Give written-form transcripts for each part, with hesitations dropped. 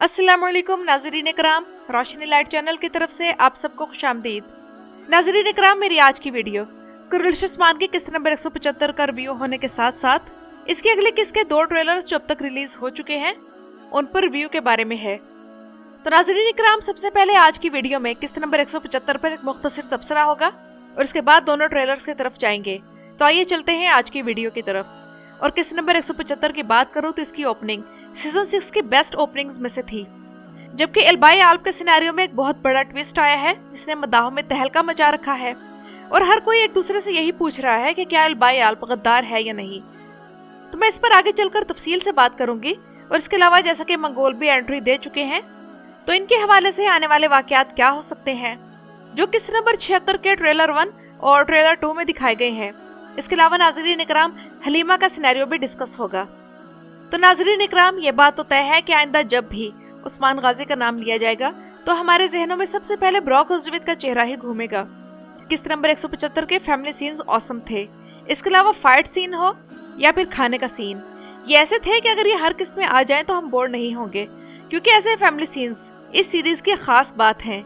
अस्सलाम वालेकुम नाज़रीन इकराम, रोशनी लाइट चैनल की तरफ से आप सबको खुशामदीद। नाज़रीन इकराम, मेरी आज की वीडियो कुर्रश उस्मान की किस्त नंबर 175 का रिव्यू होने के साथ साथ इसकी अगली किस्त के 2 ट्रेलर्स जो अब तक रिलीज हो चुके हैं उन पर रिव्यू के बारे में है। तो नाज़रीन इकराम, सबसे पहले आज की वीडियो में किस्त नंबर 175 पर एक मुख्तसर तबसरा होगा और इसके बाद दोनों ट्रेलर्स की तरफ जाएंगे। तो आइए चलते हैं आज की वीडियो की तरफ। और किस्त नंबर 175 की बात करूँ तो इसकी ओपनिंग सीजन 6 की बेस्ट ओपनिंग्स में से थी, जबकि एल्बाई आल्प के सिनेरियो में एक बहुत बड़ा ट्विस्ट आया है जिसने मदाहों में तहलका मचा रखा है और हर कोई एक दूसरे से यही पूछ रहा है कि क्या एल्बाई आल्प गद्दार है या नहीं। तो मैं इस पर आगे चलकर तफसील से बात करूंगी। और इसके अलावा जैसा कि मंगोल भी एंट्री दे चुके हैं, तो इनके हवाले से आने वाले वाकयात क्या हो सकते हैं जो किस्त नंबर 76 के ट्रेलर 1 और ट्रेलर 2 में दिखाए गए हैं। इसके अलावा नाज़रीन इकराम, हलीमा का सिनेरियो भी डिस्कस होगा। तो नाज़रीन इकराम, ये बात तो तय है कि आइंदा जब भी उस्मान गाजी का नाम लिया जाएगा तो हमारे जहनों में सबसे पहले ब्रॉक उज़्वित का चेहरा ही घूमेगा। किस्त नंबर 175 के फैमिली सीन्स ऑसम थे। इसके अलावा फाइट सीन हो या फिर खाने का सीन, ये ऐसे थे कि अगर ये हर किस्त में आ जाएं तो हम बोर नहीं होंगे, क्योंकि ऐसे फैमिली सीन्स इस सीरीज की खास बात हैं।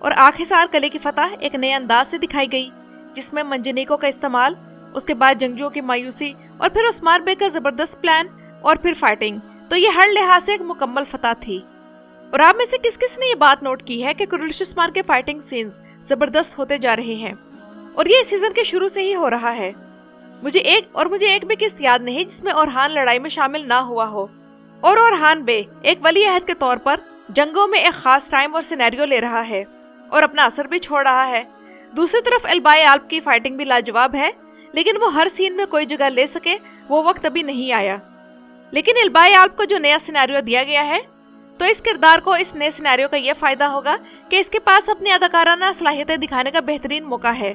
और आखिरकार कले की फतह एक नए अंदाज से दिखाई गई, जिसमें मंजनीकों का इस्तेमाल, उसके बाद जंगजुओं की मायूसी और फिर उस्मान बे का जबरदस्त प्लान और फिर फाइटिंग। तो ये हर लिहाज से एक मुकम्मल फतह थी। और आप में से किस किस ने ये बात नोट की है कि कुर्रश उस्मान के फाइटिंग सीन्स जबरदस्त होते जा रहे हैं और ये सीजन के शुरू से ही हो रहा है। मुझे एक भी किस्त याद नहीं जिसमें ओरहान लड़ाई में शामिल ना हुआ हो। और ओरहान बे एक वली अहद के तौर पर जंगों में एक खास टाइम और सिनेरियो ले रहा है और अपना असर भी छोड़ रहा है। दूसरी तरफ एल्बाई आल्प की फाइटिंग भी लाजवाब है, लेकिन वो हर सीन में कोई जगह ले सके वो वक्त अभी नहीं आया। लेकिन एल्बाई आल्प को जो नया सिनेरियो दिया गया है, तो इस किरदार को इस नए सिनेरियो का ये फायदा होगा कि इसके पास अपनी अदाकाराना सलाहियतें दिखाने का बेहतरीन मौका है।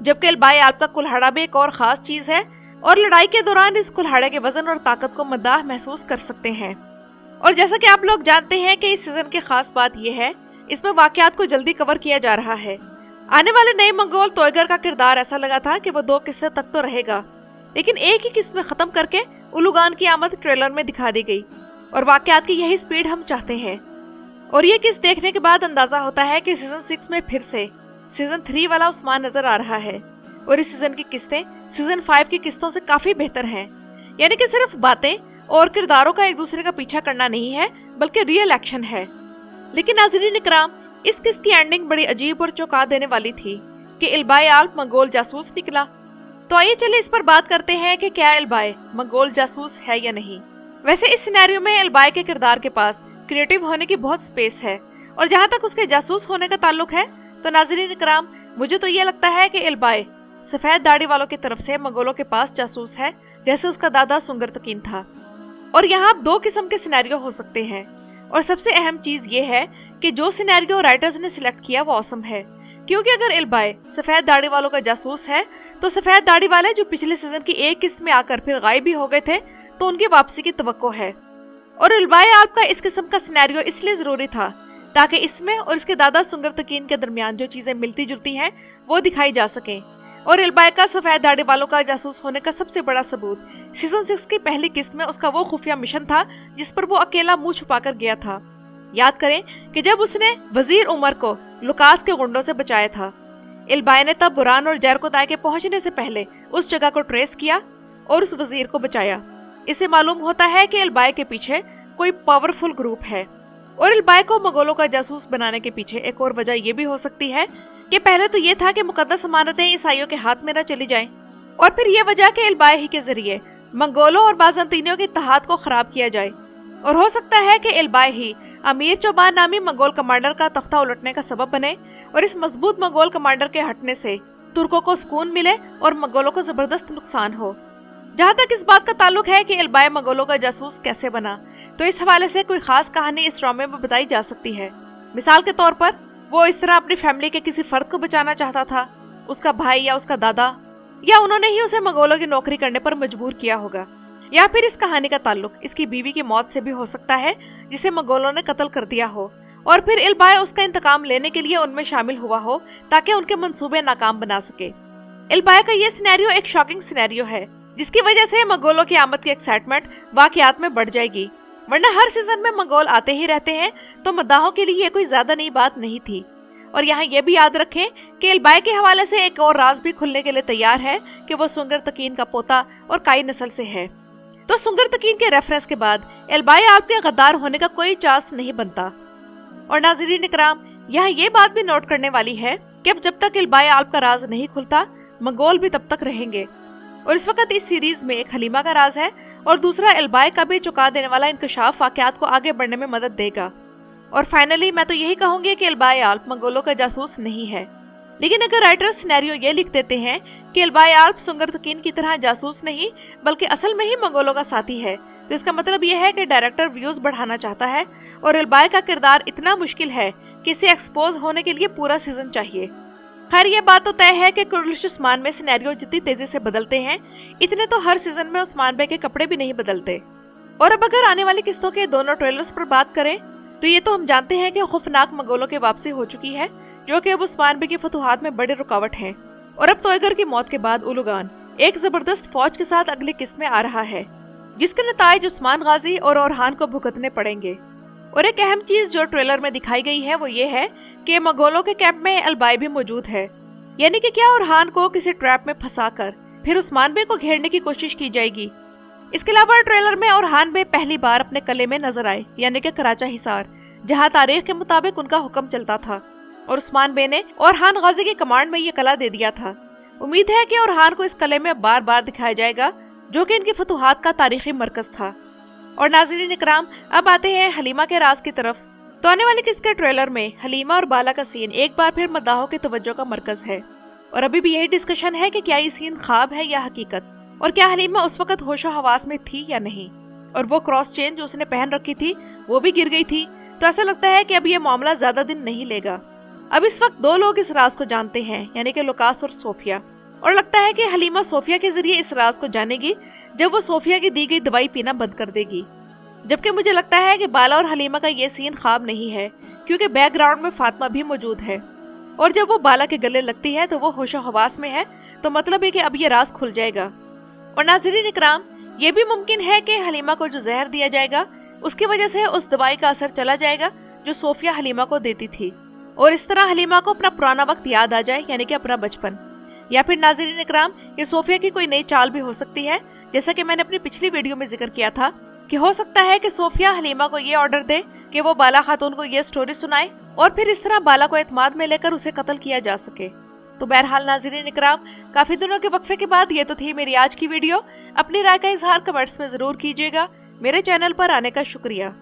जबकि एल्बाई आल्प का कुल्हाड़ा भी एक और खास चीज है और लड़ाई के दौरान इस कुल्हाड़े के वजन और ताकत को मद्दाह महसूस कर सकते हैं। और जैसा कि आप लोग जानते हैं कि इस सीजन की खास बात यह है, इसमें वाकयात को जल्दी कवर किया जा रहा है। आने वाले नए मंगोल तोयगर का किरदार ऐसा लगा था कि वो 2 किस्से तक तो रहेगा, लेकिन एक ही किस्त में खत्म करके उलुगान की आमद ट्रेलर में दिखा दी गई। और वाकयात की यही स्पीड हम चाहते हैं। और ये किस्त देखने के बाद अंदाजा होता है कि सीजन 6 में फिर से सीजन 3 वाला उस्मान नजर आ रहा है। और इस सीजन की किस्तें सीजन 5 की किस्तों से काफी बेहतर हैं। यानी कि सिर्फ बातें और किरदारों का एक दूसरे का पीछा करना नहीं है, बल्कि रियल एक्शन है। लेकिन नाज़रीन इकराम, इस किस्त की एंडिंग बड़ी अजीब और चौंका देने वाली थी कि एल्बाई आल्प मंगोल जासूस निकला। तो आइए चलिए इस पर बात करते हैं कि क्या एल्बाई मंगोल जासूस है या नहीं। वैसे इस सिनेरियो में एल्बाई के किरदार के पास क्रिएटिव होने की बहुत स्पेस है। और जहाँ तक उसके जासूस होने का ताल्लुक है, तो नाज़रीन इकराम, मुझे तो ये लगता है कि एल्बाई सफेद दाढ़ी वालों की तरफ से मंगोलों के पास जासूस है, जैसे उसका दादा सुंगरतकीन था। और यहाँ 2 किस्म के सिनेरियो हो सकते हैं। और सबसे अहम चीज ये है कि जो सिनेरियो राइटर्स ने सिलेक्ट किया वो ऑसम है, क्योंकि अगर एल्बाई सफेद दाढ़ी वालों का जासूस है, तो सफेद दाढ़ी वाले जो पिछले सीजन की एक किस्त में आकर फिर गायब भी हो गए थे, तो उनकी वापसी की तवक्को है। और एल्बाई आल्प का इस किस्म का सिनेरियो इसलिए जरूरी था ताकि इसमें और इसके दादा सुंगरतकीन के दरमियान जो चीजें मिलती जुलती हैं वो दिखाई जा सके। और एल्बाई का सफेद दाढ़ी वालों का जासूस होने का सबसे बड़ा सबूत सीजन 6 की पहली किस्त में उसका वो खुफिया मिशन था जिस पर वो अकेला मुंह छुपाकर गया था। याद करें कि जब उसने वजीर उमर को लुकास के गुंडों से बचाया था, एल्बाई ने तब बुरान और जैरकोदाय के पहुंचने से पहले उस जगह को ट्रेस किया और उस वजीर को बचाया। इससे मालूम होता है कि एल्बाई के पीछे कोई पावरफुल ग्रुप है। और एल्बाई को मंगोलों का जासूस बनाने के पीछे एक और वजह यह भी हो सकती है कि पहले तो ये था कि मुकद्दस अमानतें ईसाइयों के हाथ में न चली जाएं, और फिर ये वजह कि एल्बाई ही के जरिए मंगोलों और बाज़ंतीनियों के इत्तेहाद को खराब किया जाए। और हो सकता है कि एल्बाई ही अमीर चौबान नामी मंगोल कमांडर का तख्ता उलटने का सबब बने और इस मजबूत मंगोल कमांडर के हटने से तुर्कों को सुकून मिले और मंगोलों को जबरदस्त नुकसान हो। जहाँ तक इस बात का ताल्लुक है कि एल्बाई मंगोलों का जासूस कैसे बना, तो इस हवाले से कोई खास कहानी इस ड्रामे में बताई जा सकती है। मिसाल के तौर पर वो इस तरह अपनी फैमिली के किसी फर्द को बचाना चाहता था, उसका भाई या उसका दादा, या उन्होंने ही उसे मंगोलों की नौकरी करने पर मजबूर किया होगा। या फिर इस कहानी का ताल्लुक इसकी बीवी की मौत से भी हो सकता है, जिसे मंगोलों ने कत्ल कर दिया हो और फिर एल्बाई उसका इंतकाम लेने के लिए उनमें शामिल हुआ हो ताकि उनके मंसूबे नाकाम बना सके। एल्बाई का ये सिनेरियो एक शॉकिंग सिनेरियो है, जिसकी वजह से मंगोलों की आमद की एक्साइटमेंट वाकयात में बढ़ जाएगी। वरना हर सीजन में मंगोल आते ही रहते हैं, तो मद्दाहों के लिए ये कोई ज्यादा नई बात नहीं थी। और यहाँ ये भी याद रखें कि एल्बाई के हवाले से एक और राज भी खुलने के लिए तैयार है कि वो सुंगर तकीन का पोता और काई नस्ल से है। तो सुंगर तकीन के रेफरेंस के बाद एल्बाई आल्प के गद्दार होने का कोई चांस नहीं बनता। और नाज़रीन इकराम, यहाँ ये बात भी नोट करने वाली है कि अब जब तक एल्बाई आल्प का राज नहीं खुलता, मंगोल भी तब तक रहेंगे। और इस वक्त इस सीरीज में एक हलीमा का राज है और दूसरा एल्बाई का भी चुका देने वाला इंकशाफ वाकयात को आगे बढ़ने में मदद देगा। और फाइनली मैं तो यही कहूंगी कि एल्बाई आल्प मंगोलों का जासूस नहीं है। लेकिन अगर राइटर सिनेरियो ये लिख देते हैं कि एल्बाई आल्प सुंगर तकीन की तरह जासूस नहीं बल्कि असल में ही मंगोलों का साथी है, तो इसका मतलब यह है कि डायरेक्टर व्यूज बढ़ाना चाहता है और एल्बाई का किरदार इतना मुश्किल है कि इसे एक्सपोज होने के लिए पूरा सीजन चाहिए। खैर ये बात तो तय है कि कुरलिश उस्मान में सिनेरियो जितनी तेजी से बदलते हैं, इतने तो हर सीजन में उस्मान बे के कपड़े भी नहीं बदलते। और अब अगर आने वाली किस्तों के दोनों ट्रेलर्स पर बात करें तो ये तो हम जानते हैं कि खौफनाक मंगोलों की वापसी हो चुकी है, जो कि अब उस्मान बे की फतुहात में बड़ी रुकावट है। और अब तोयगर की मौत के बाद उलुगान एक जबरदस्त फौज के साथ अगली किस्त में आ रहा है, जिसके नताइज उस्मान गाजी और ओरहान को भुगतने पड़ेंगे। और एक अहम चीज जो ट्रेलर में दिखाई गई है वो ये है कि मंगोलों के कैंप में एल्बाई भी मौजूद है, यानी कि क्या ओरहान को किसी ट्रैप में फंसाकर फिर उस्मान बे को घेरने की कोशिश की जाएगी। इसके अलावा ट्रेलर में ओरहान बे पहली बार अपने किले में नजर आए, यानी कि कराचा हिसार, जहां तारीख के मुताबिक उनका हुक्म चलता था और उस्मान बे ने ओरहान गाजी की कमांड में ये किला दे दिया था। उम्मीद है कि ओरहान को इस किले में बार बार दिखाया जाएगा, जो कि इनकी फतुहात का तारीखी मरकज था। और नाज़रीन इकराम, अब आते हैं हलीमा के राज की तरफ। तो आने वाली किस्त के ट्रेलर में हलीमा और बाला का सीन एक बार फिर मद्दाहों की तवज्जो का मरकज है। और अभी भी यही डिस्कशन है कि क्या ये सीन ख्वाब है या हकीकत, और क्या हलीमा उस वक्त होशो हवास में थी या नहीं, और वो क्रॉस चेन जो उसने पहन रखी थी वो भी गिर गई थी। तो ऐसा लगता है कि अब ये मामला ज्यादा दिन नहीं लेगा। अब इस वक्त दो लोग इस राज को जानते हैं, यानी कि लुकास और सोफिया, और लगता है कि हलीमा सोफिया के जरिए इस राज को जानेगी जब वो सोफिया की दी गई दवाई पीना बंद कर देगी। जबकि मुझे लगता है कि बाला और हलीमा का ये सीन ख्वाब नहीं है, क्योंकि बैकग्राउंड में फातिमा भी मौजूद है, और जब वो बाला के गले लगती है तो वो होशो हवास में है, तो मतलब है कि अब ये राज खुल जाएगा। और नाज़रीन इकराम, ये भी मुमकिन है कि हलीमा को जो जहर दिया जाएगा उसकी वजह से उस दवाई का असर चला जाएगा जो सोफिया हलीमा को देती थी, और इस तरह हलीमा को अपना पुराना वक्त याद आ जाए, यानी कि अपना बचपन। या फिर नाज़रीन इकराम, ये सोफिया की कोई नई चाल भी हो सकती है, जैसा कि मैंने अपनी पिछली वीडियो में जिक्र किया था कि हो सकता है कि सोफिया हलीमा को ये ऑर्डर दे कि वो बाला खातून को ये स्टोरी सुनाए, और फिर इस तरह बाला को एतमाद में लेकर उसे कत्ल किया जा सके। तो बहरहाल नाज़रीन इकराम, काफी दिनों के वक्फे के बाद ये तो थी मेरी आज की वीडियो। अपनी राय का इजहार कमेंट्स में जरूर कीजिएगा। मेरे चैनल पर आने का शुक्रिया।